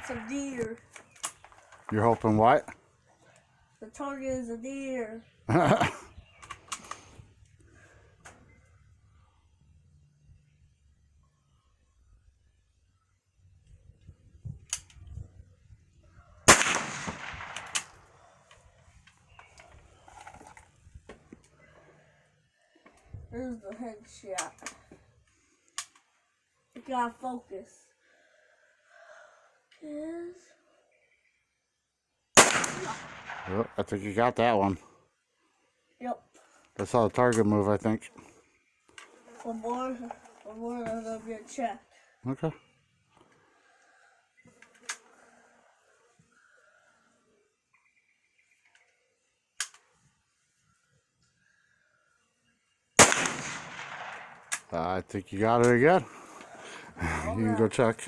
It's a deer. You're hoping what? The target is a deer. There's the headshot. You gotta focus. Oh, I think you got that one. Yep. That's how the target move, I think. One more, and that'll be a check. Okay. I think you got it again. You can go check.